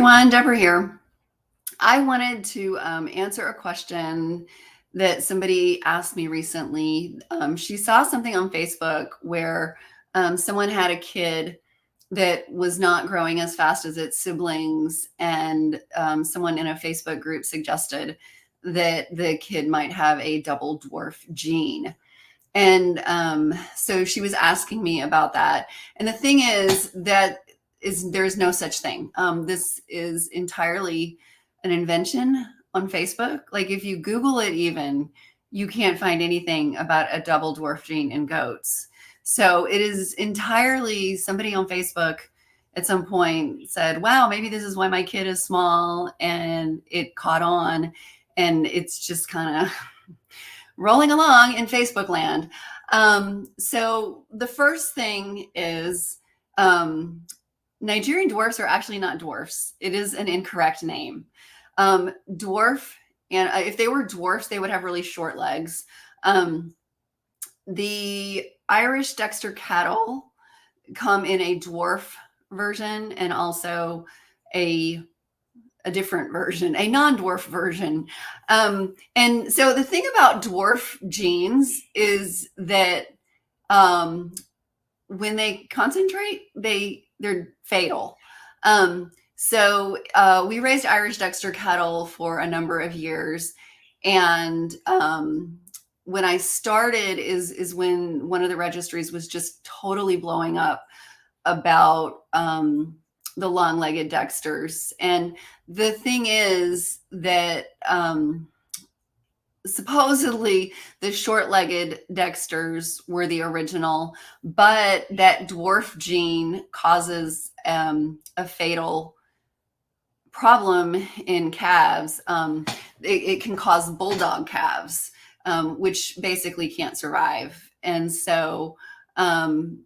everyone, Deborah here. I wanted to answer a question that somebody asked me recently. She saw something on Facebook where someone had a kid that was not growing as fast as its siblings, and someone in a Facebook group suggested that the kid might have a double dwarf gene. And so she was asking me about that. And the thing is that there's no such thing. This is entirely an invention on Facebook. Like if you Google it, even you can't find anything about a double dwarf gene in goats. So it is entirely somebody on Facebook at some point said, wow, maybe this is why my kid is small, and it caught on, and it's just kind of rolling along in Facebook land. So the first thing is Nigerian dwarfs are actually not dwarfs. It is an incorrect name. Dwarf, and if they were dwarfs, they would have really short legs. The Irish Dexter cattle come in a dwarf version and also a different version, a non-dwarf version. And so the thing about dwarf genes is that when they concentrate, they're fatal. So we raised Irish Dexter cattle for a number of years. And when I started is when one of the registries was just totally blowing up about the long-legged Dexters. And the thing is that supposedly the short-legged Dexters were the original, but that dwarf gene causes a fatal problem in calves. It can cause bulldog calves, which basically can't survive. And so in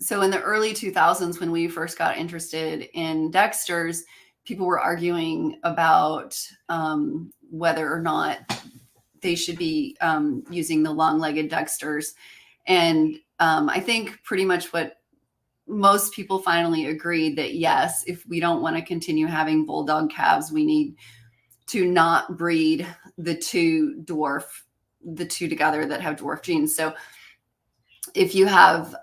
the early 2000s, when we first got interested in Dexters, people were arguing about whether or not they should be using the long-legged Dexters. And I think pretty much what most people finally agreed that, yes, if we don't want to continue having bulldog calves, we need to not breed the two together that have dwarf genes. So if you have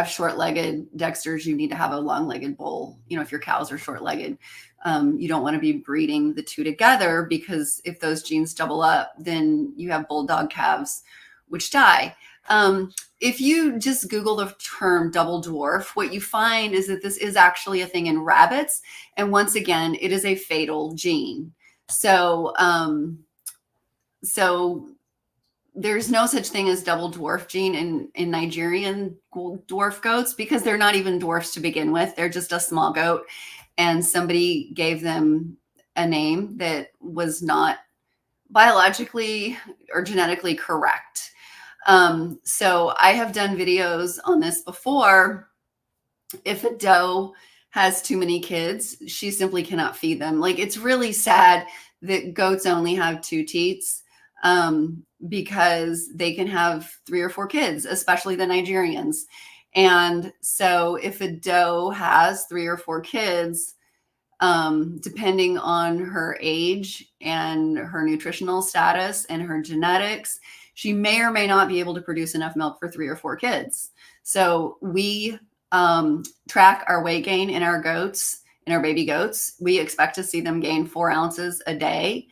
short-legged Dexters, you need to have a long-legged bull. If your cows are short-legged, you don't want to be breeding the two together, because if those genes double up, then you have bulldog calves which die. If you just Google the term double dwarf, what you find is that this is actually a thing in rabbits. And once again, it is a fatal gene. So there's no such thing as double dwarf gene in Nigerian dwarf goats, because they're not even dwarfs to begin with. They're just a small goat. And somebody gave them a name that was not biologically or genetically correct. So I have done videos on this before. If a doe has too many kids, she simply cannot feed them. Like, it's really sad that goats only have two teats, because they can have 3 or 4 kids, especially the Nigerians. And so if a doe has 3 or 4 kids, depending on her age and her nutritional status and her genetics, she may or may not be able to produce enough milk for 3 or 4 kids. So we track our weight gain in our goats, in our baby goats. We expect to see them gain 4 ounces a day.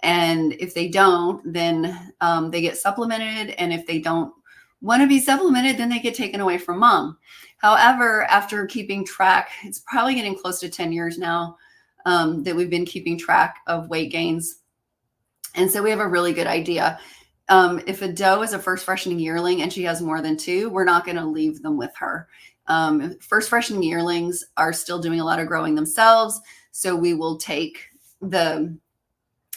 And if they don't, then they get supplemented. And if they don't want to be supplemented, then they get taken away from mom. However, after keeping track, it's probably getting close to 10 years now that we've been keeping track of weight gains. And so we have a really good idea. If a doe is a first freshening yearling and she has more than 2, we're not going to leave them with her. First freshening yearlings are still doing a lot of growing themselves. So we will take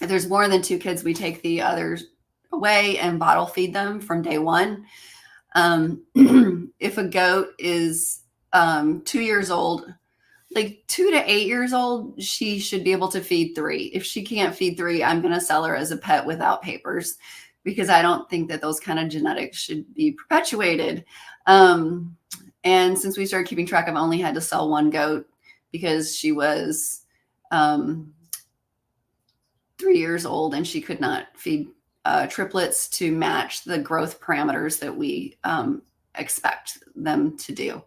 if there's more than 2 kids, we take the others away and bottle feed them from day 1. If a goat is 2 years old, like 2 to 8 years old, she should be able to feed 3. If she can't feed 3, I'm going to sell her as a pet without papers, because I don't think that those kind of genetics should be perpetuated. And since we started keeping track, I've only had to sell 1 goat because she was 3 years old and she could not feed triplets to match the growth parameters that we expect them to do.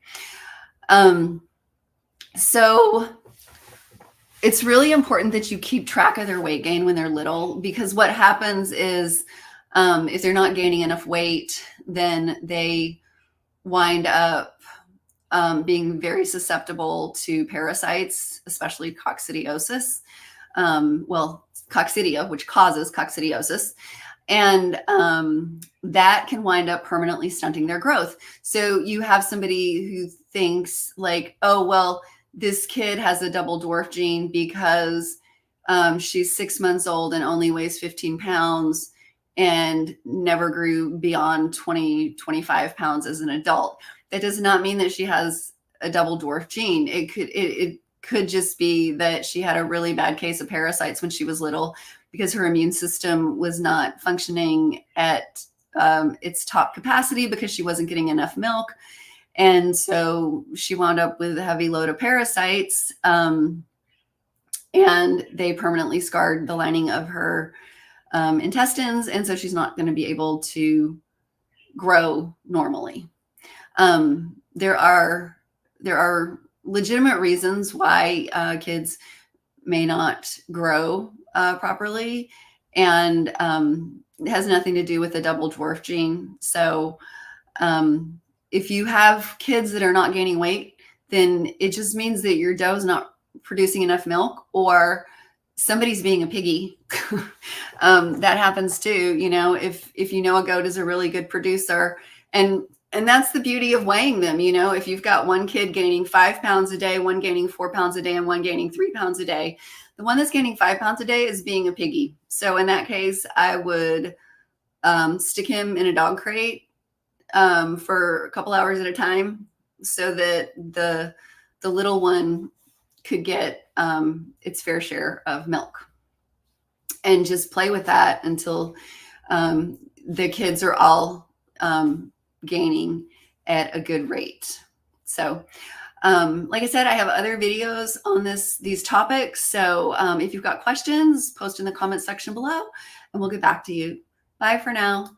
So it's really important that you keep track of their weight gain when they're little, because what happens is if they're not gaining enough weight, then they wind up being very susceptible to parasites, especially coccidiosis. Well, coccidia, which causes coccidiosis. And that can wind up permanently stunting their growth. So you have somebody who thinks like, oh, well, this kid has a double dwarf gene because she's 6 months old and only weighs 15 pounds and never grew beyond 20, 25 pounds as an adult. That does not mean that she has a double dwarf gene. It could just be that she had a really bad case of parasites when she was little because her immune system was not functioning at its top capacity because she wasn't getting enough milk. And so she wound up with a heavy load of parasites, and they permanently scarred the lining of her intestines. And so she's not going to be able to grow normally. There are legitimate reasons why kids may not grow properly, and it has nothing to do with the double dwarf gene. So if you have kids that are not gaining weight, then it just means that your doe is not producing enough milk, or somebody's being a piggy. That happens too. You know, if you know a goat is a really good producer, and that's the beauty of weighing them. You know, if you've got one kid gaining 5 pounds a day, one gaining 4 pounds a day, and one gaining 3 pounds a day, the one that's gaining 5 pounds a day is being a piggy. So in that case, I would stick him in a dog crate for a couple hours at a time so that the little one could get its fair share of milk, and just play with that until the kids are all gaining at a good rate. So like I said, I have other videos on these topics. So if you've got questions, post in the comment section below and we'll get back to you. Bye for now.